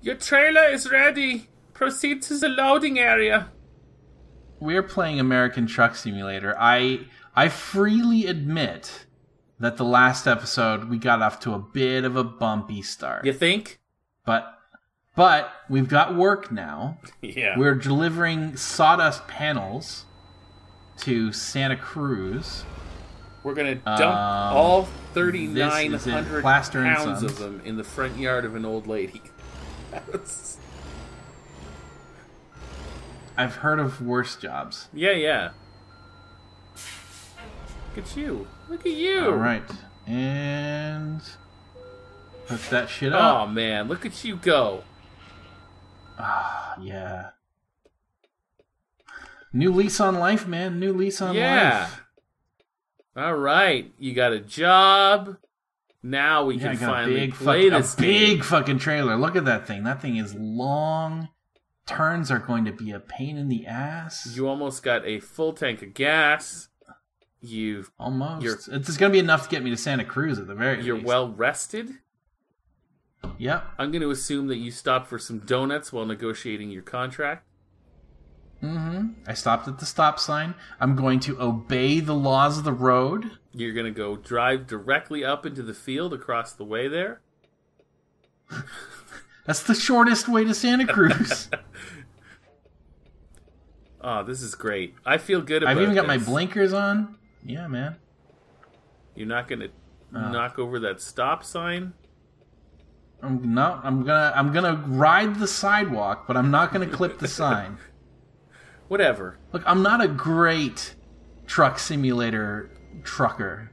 Your trailer is ready. Proceed to the loading area. We're playing American Truck Simulator. I freely admit that the last episode we got off to a bit of a bumpy start. You think? But we've got work now. Yeah. We're delivering sawdust panels to Santa Cruz. We're going to dump all 3,900 pounds of them in the front yard of an old lady. I've heard of worse jobs. Yeah. Look at you. Look at you. All right. And put that shit up. Oh, man. Look at you go. Ah, yeah. New lease on life, man. New lease on life. All right. You got a job. Now we can finally play this game. A big fucking trailer. Look at that thing. That thing is long. Turns are going to be a pain in the ass. You almost got a full tank of gas. Almost. It's going to be enough to get me to Santa Cruz at the very least. You're well rested? Yep. I'm going to assume that you stopped for some donuts while negotiating your contract. Mm-hmm. I stopped at the stop sign. I'm going to obey the laws of the road. You're going to go drive directly up into the field across the way there? That's the shortest way to Santa Cruz. Oh, this is great. I feel good about this. I've even got my this. blinkers on. Yeah, man. You're not going to knock over that stop sign? I'm gonna ride the sidewalk, but I'm not gonna clip the sign. Whatever. Look, I'm not a great truck simulator trucker,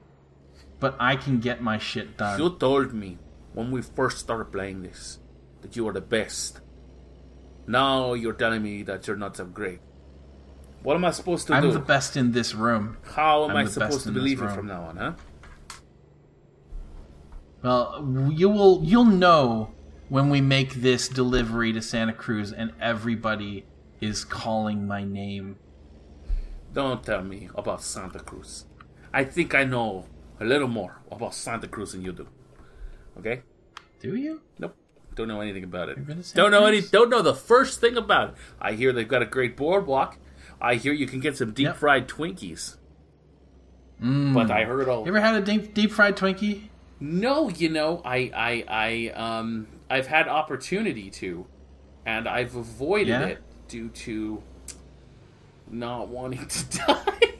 but I can get my shit done. You told me when we first started playing this that you were the best. Now you're telling me that you're not so great. What am I supposed to do? I'm the best in this room. How am I supposed to believe it from now on, huh? Well, you'll know when we make this delivery to Santa Cruz and everybody is calling my name. Don't tell me about Santa Cruz. I think I know a little more about Santa Cruz than you do. Okay? Do you? Nope. Don't know anything about it. Don't know the first thing about it. I hear they've got a great boardwalk. I hear you can get some deep fried Twinkies. But I heard all. You ever had a deep fried Twinkie? No, I've had opportunity to, and I've avoided it due to not wanting to die.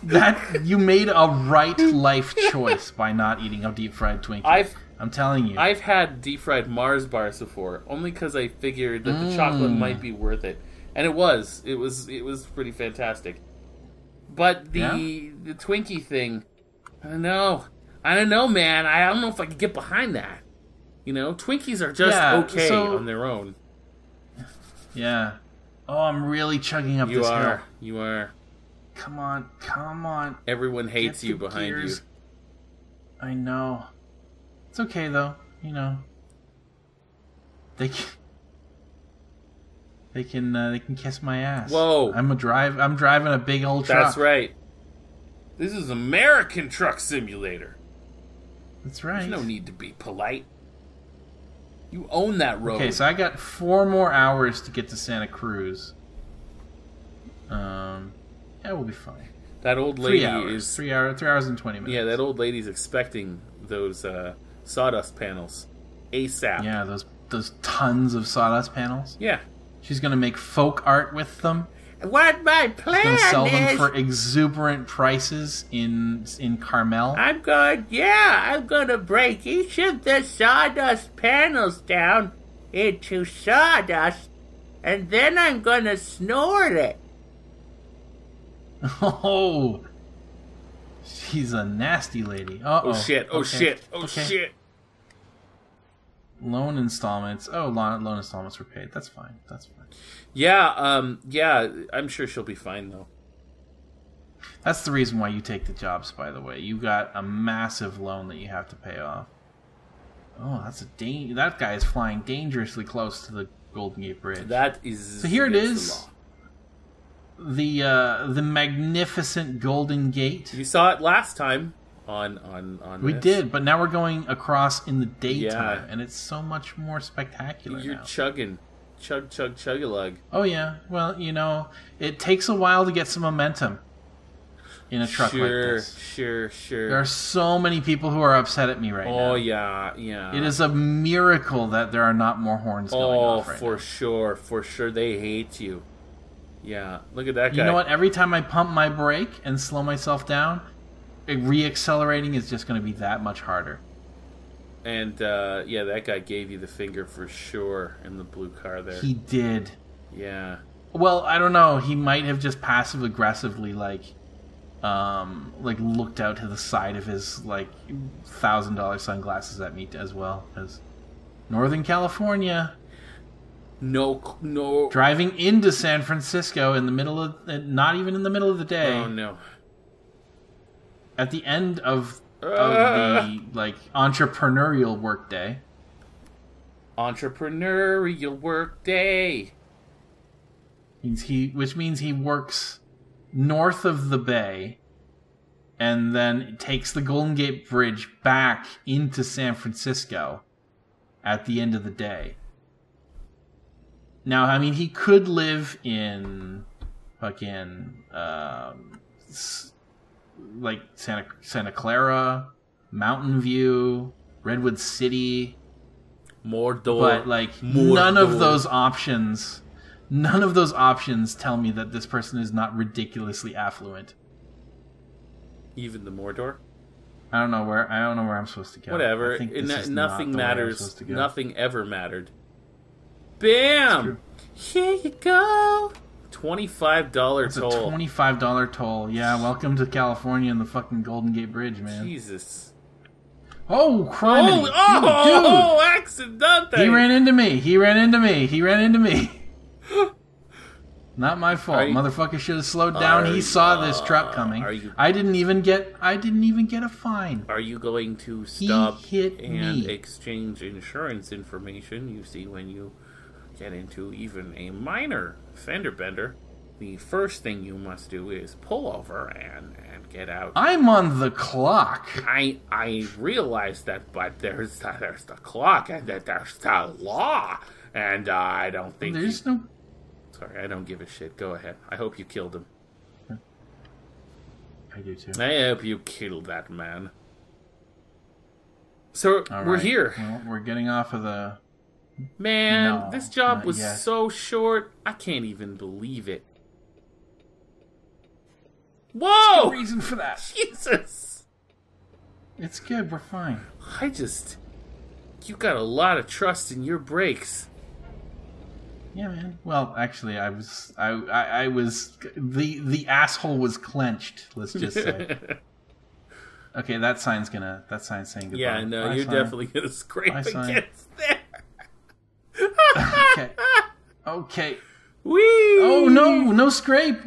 That you made a right life choice by not eating a deep fried Twinkie. I'm telling you. I've had deep fried Mars bars before, only because I figured that the chocolate might be worth it, and it was pretty fantastic. But the Twinkie thing, I don't know, man. I don't know if I could get behind that. You know, Twinkies are just okay on their own. Yeah. Oh, I'm really chugging up this hill. You are. Come on. Everyone hates you behind you. I know. It's okay though. You know. They can kiss my ass. Whoa! I'm driving a big old truck. That's right. This is American Truck Simulator. That's right. There's no need to be polite. You own that road. Okay, so I got 4 more hours to get to Santa Cruz. Yeah, we'll be fine. That old lady 3 hours. 3 hours and 20 minutes. Yeah, that old lady's expecting those sawdust panels ASAP. Yeah, those tons of sawdust panels. Yeah. She's gonna make folk art with them. What my plan is... She's gonna sell them for exuberant prices in Carmel. I'm gonna break each of the sawdust panels down into sawdust, and then I'm gonna snort it. Oh, she's a nasty lady. Uh-oh. Oh shit! Oh shit! Oh shit! Loan installments. Oh, loan installments were paid. That's fine. Yeah, I'm sure she'll be fine though. That's the reason why you take the jobs, by the way. You got a massive loan that you have to pay off. Oh, that guy is flying dangerously close to the Golden Gate Bridge. That is. So here it is. The magnificent Golden Gate. You saw it last time. on We this. did, but now we're going across in the daytime, Yeah. and it's so much more spectacular You're now. chugging. Chug-a-lug. Oh, yeah. Well, it takes a while to get some momentum in a truck like this. Sure. There are so many people who are upset at me right now. Oh, yeah. It is a miracle that there are not more horns going off right now. For sure. They hate you. Yeah, look at that guy. You know what? Every time I pump my brake and slow myself down, re-accelerating is just going to be that much harder. And, that guy gave you the finger for sure in the blue car there. He did. Yeah. Well, I don't know. He might have just passive-aggressively, looked out to the side of his, $1,000 sunglasses at me as well. Because Northern California... No. Driving into San Francisco in the middle of... Not even in the middle of the day. Oh, no. At the end of the entrepreneurial work day. Entrepreneurial work day. Which means he works north of the bay and then takes the Golden Gate Bridge back into San Francisco at the end of the day. Now, I mean, he could live in fucking Santa Clara, Mountain View, Redwood City, Mordor. But none of those options tell me that this person is not ridiculously affluent. Even the Mordor? I don't know where I'm supposed to go. Whatever. I think this is Nothing not the way I'm matters. supposed to go. Nothing ever mattered. Bam! Here you go. $25 It's toll. a $25 toll. Yeah, welcome to California and the fucking Golden Gate Bridge, man. Jesus. Oh, criminy. Oh, accidente. He ran into me. Not my fault. Motherfucker should have slowed down. He saw this truck coming. I didn't even get a fine. Are you going to stop hit and me. exchange insurance information? You see, when you get into even a minor fender bender, the first thing you must do is pull over and get out. I'm on the clock. I realize that, but there's the clock and that there's the law, and I don't think no. Sorry, I don't give a shit. Go ahead. I hope you killed him. I do too. I hope you killed that man. So we're here. Well, we're getting off of the. Man, No, this job not was yet. so short. I can't even believe it. Whoa! Reason for that. Jesus! It's good. We're fine. You got a lot of trust in your brakes. Yeah, man. Well, actually, I was the asshole was clenched. Let's just say. Okay, that sign's saying goodbye. Yeah, no, you're definitely gonna scrape Bye, sign. against there. Okay. Whee! Oh no scrape.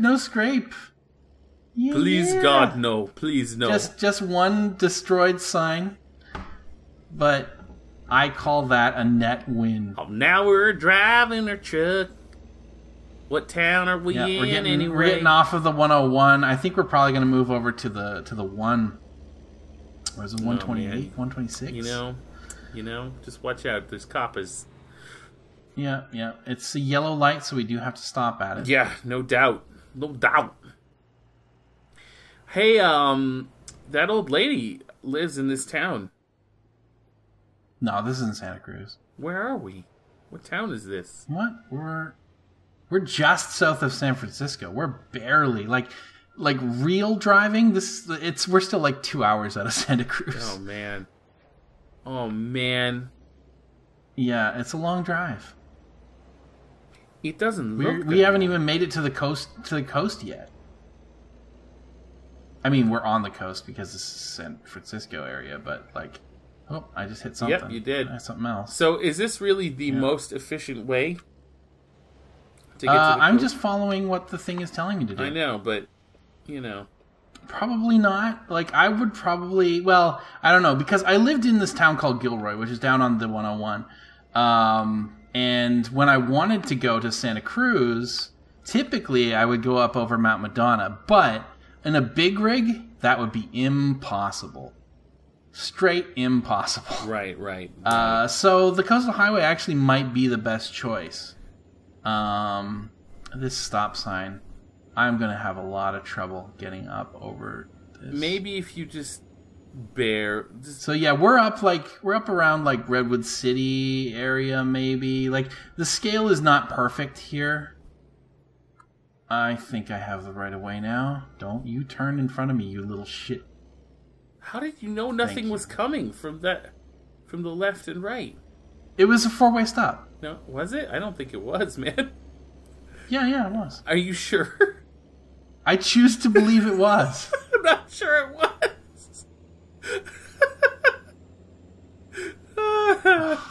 Yeah, Please, yeah. God, no. Please, no. Just one destroyed sign, but I call that a net win. Oh, now we're driving our truck. What town are we in anyway? We're getting off of the 101. I think we're probably going to move over to the 1. Or is it 128? 126? You know, just watch out. There's coppers. Yeah. It's a yellow light, so we do have to stop at it. Yeah, no doubt. Hey, that old lady lives in this town. No, this isn't Santa Cruz. Where are we? What town is this? What? We're just south of San Francisco. We're barely like real driving. We're still 2 hours out of Santa Cruz. Oh man. Yeah, it's a long drive. It doesn't look. We haven't even made it to the coast yet. I mean, we're on the coast because this is San Francisco area, but oh, I just hit something. Yep, you did. Something else. So, is this really the most efficient way to get to the I'm coast? just following what the thing is telling me to do. I know, but Probably not. I would probably... Well, I don't know, because I lived in this town called Gilroy, which is down on the 101. And when I wanted to go to Santa Cruz, typically I would go up over Mount Madonna. But in a big rig, that would be impossible. Straight impossible. Right. So the coastal highway actually might be the best choice. This stop sign, I'm gonna have a lot of trouble getting up over this. Maybe if you just So yeah, we're up around like Redwood City area, maybe. Like the scale is not perfect here. I think I have the right of way now. Don't you turn in front of me, you little shit. How did you know nothing was coming from the left and right? It was a 4-way stop. No, was it? I don't think it was, man. Yeah, it was. Are you sure? I choose to believe it was. I'm not sure it was.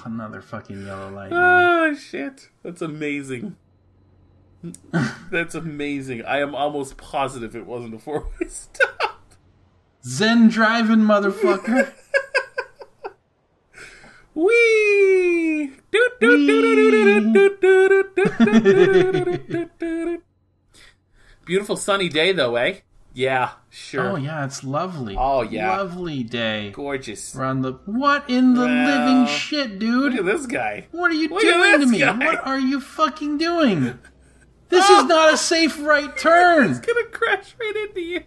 Another fucking yellow light. Oh, shit. That's amazing. That's amazing. I am almost positive it wasn't a 4-way stop. Zen driving, motherfucker. Wee! Beautiful sunny day, though, eh? Yeah, sure. Oh, yeah, it's lovely. Oh, yeah. Lovely day. Gorgeous. We're on the... What in the living shit, dude? Look at this guy. What are you doing to me? Guy. What are you fucking doing? This is not a safe right turn. He's gonna crash right into you.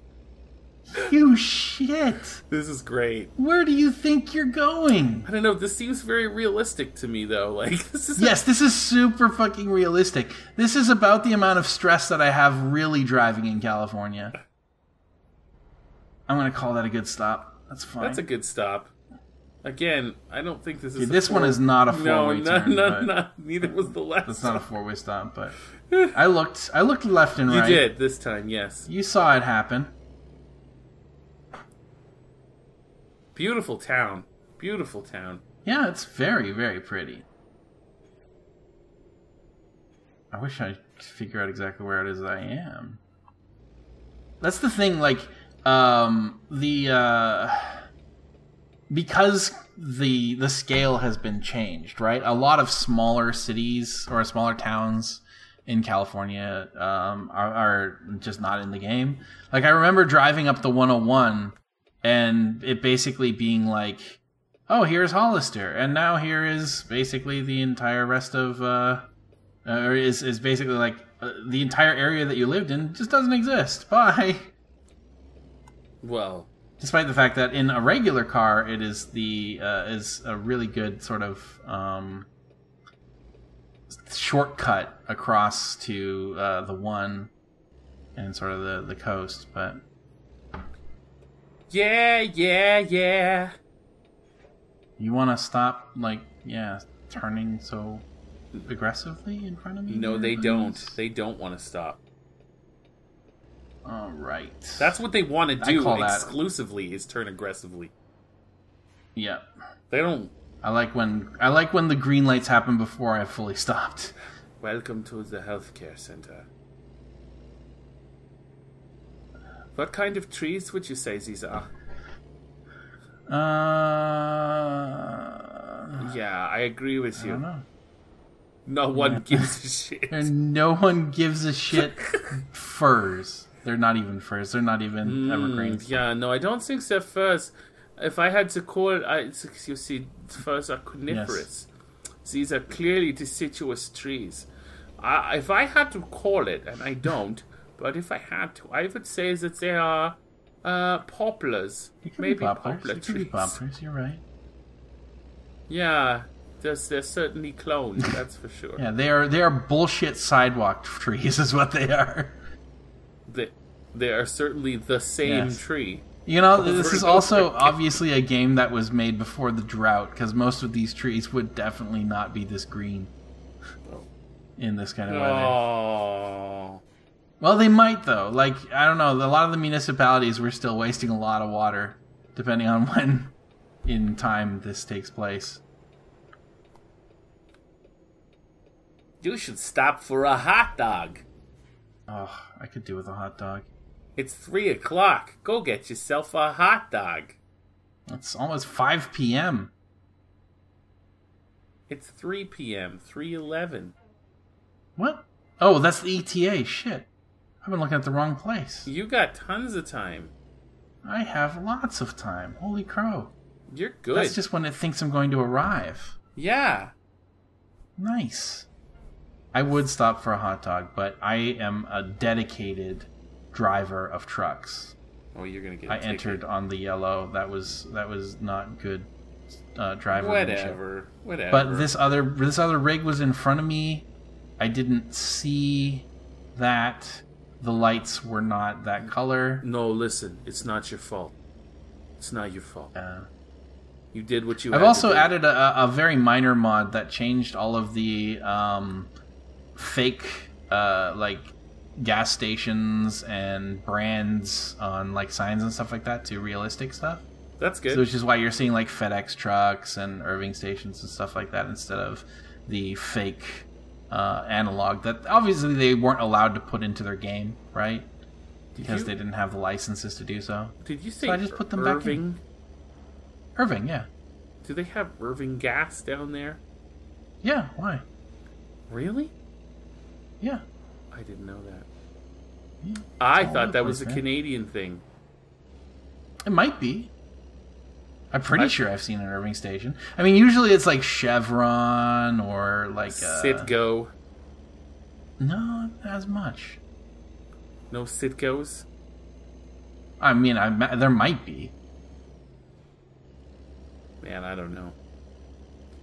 You shit. This is great. Where do you think you're going? I don't know. This seems very realistic to me, though. Like this is. Yes, this is super fucking realistic. This is about the amount of stress that I have really driving in California. I'm gonna call that a good stop. That's fine. That's a good stop. Again, I don't think this is. This one is not a 4-way turn. No. Neither was the last. It's not a 4-way stop, but I looked left and right. You did this time, yes. You saw it happen. Beautiful town. Beautiful town. Yeah, it's very, very pretty. I wish I could figure out exactly where it is I am. That's the thing, like, because the scale has been changed, right? A lot of smaller cities or smaller towns in California are just not in the game. Like, I remember driving up the 101 and it basically being like, oh, here's Hollister, and now here is basically the entire rest of, or is basically like the entire area that you lived in just doesn't exist. Bye. Well, despite the fact that in a regular car, it is is a really good sort of shortcut across to the one and sort of the coast, but. Yeah. You want to stop, like, turning so aggressively in front of me? No, they don't. They don't want to stop. All right. That's what they want to do exclusively is turn aggressively. Yeah. They don't. I like when the green lights happen before I have fully stopped. Welcome to the healthcare center. What kind of trees would you say these are? Yeah, I agree with you. I don't know. No one gives a shit. And no one gives a shit. Firs. They're not even firs. They're not even evergreens. Yeah, no, I don't think they're firs. If I had to call it, you see, firs are coniferous. Yes. These are clearly deciduous trees. If I had to call it, and I don't, but if I had to, I would say that they are poplars. Maybe poplar trees. Could be poplars, you're right. Yeah, they're certainly cloned, that's for sure. Yeah, they are bullshit sidewalk trees is what they are. They are certainly the same tree. You know, this is also obviously a game that was made before the drought, because most of these trees would definitely not be this green in this kind of weather. Well, they might, though. Like, I don't know, a lot of the municipalities were still wasting a lot of water, depending on when in time this takes place. You should stop for a hot dog. Oh, I could do with a hot dog. It's 3 o'clock. Go get yourself a hot dog. It's almost 5 p.m. It's 3 p.m. 3:11. What? Oh, that's the ETA. Shit. I've been looking at the wrong place. You got tons of time. I have lots of time. Holy crow. You're good. That's just when it thinks I'm going to arrive. Yeah. Nice. I would stop for a hot dog, but I am a dedicated driver of trucks. Oh, you're gonna get. I entered on the yellow. That was not good driver. Whatever. But this other rig was in front of me. I didn't see that the lights were not that color. No, listen, it's not your fault. It's not your fault. You did what you. I've also added a very minor mod that changed all of the fake like gas stations and brands on like signs and stuff like that to realistic stuff. That's good. So which is why you're seeing like FedEx trucks and Irving stations and stuff like that instead of the fake analog that obviously they weren't allowed to put into their game, right? Because they didn't have the licenses to do so. Did you say so I just put them back in. Irving, yeah. Do they have Irving gas down there? Yeah, why? Really? Yeah. I didn't know that. Yeah, I thought that was a Canadian thing. It might be. I'm pretty sure I've seen an Irving station. I mean, usually it's like Chevron or like Citgo. No, not as much. No Citgos? I mean, there might be. Man, I don't know.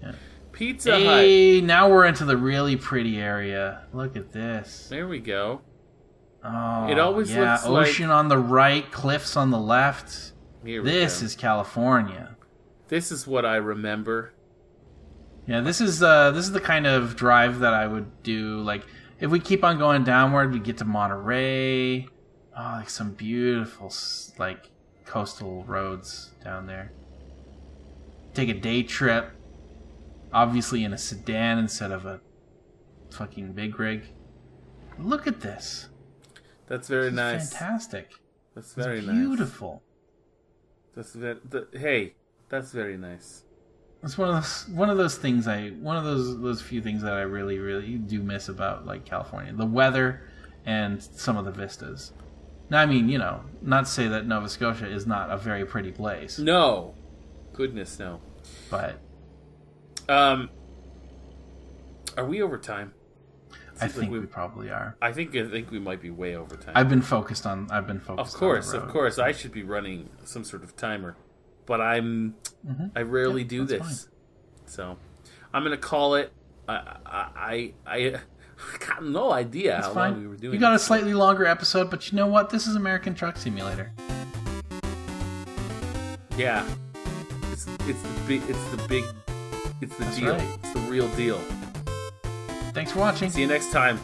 Yeah. Pizza Hut. Hey, now we're into the really pretty area. Look at this. There we go. Oh, it always looks ocean on the right, cliffs on the left. This is California. This is what I remember. Yeah, this is the kind of drive that I would do. Like, if we keep on going downward, we get to Monterey. Oh, like some beautiful, like, coastal roads down there. Take a day trip. Obviously in a sedan instead of a fucking big rig. Look at this. That's very nice. Fantastic. That's very nice. Beautiful. Hey, that's very nice. It's one of those few things that I really, really do miss about like California. The weather and some of the vistas. Now, I mean, you know, not to say that Nova Scotia is not a very pretty place. No. Goodness, no. But are we over time? I think we probably are. I think we might be way over time. I've been focused on. Of course. I should be running some sort of timer, but I rarely do this. Fine. So I'm gonna call it. I got no idea how long we were doing. You got a slightly longer episode, but you know what? This is American Truck Simulator. Yeah, it's the deal. Right. It's the real deal. Thanks for watching. See you next time.